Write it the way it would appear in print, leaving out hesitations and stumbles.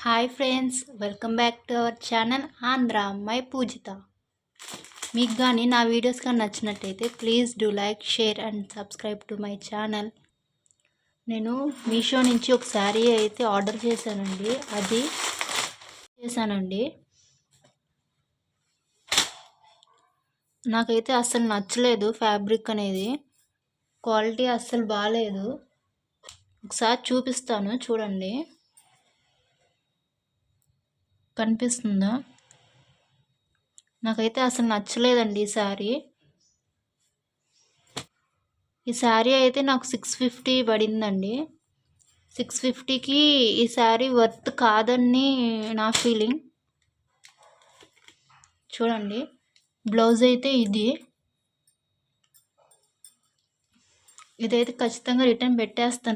Hi friends, welcome back to our channel Andhra అమ్మాయి పూజిత. మీకు కానీ నా వీడియోస్ కానీ నచ్చినట్టయితే please do like, share and subscribe to my channel. నేను మీషో నుంచి ఒక శారీ అయితే ఆర్డర్ చేశానండి. నాకైతే అస్సలు నచ్చలేదు. ఫ్యాబ్రిక్ అనేది క్వాలిటీ అస్సలు బాగాలేదు. ఒకసారి చూపిస్తాను, చూడండి. కనిపిస్తుందా? నాకైతే అసలు నచ్చలేదండి ఈ శారీ అయితే నాకు 650 పడిందండి. 650కి ఈ శారీ వర్త్ కాదని నా ఫీలింగ్. చూడండి, బ్లౌజ్ అయితే ఇదైతే ఖచ్చితంగా రిటర్న్ పెట్టేస్తాను.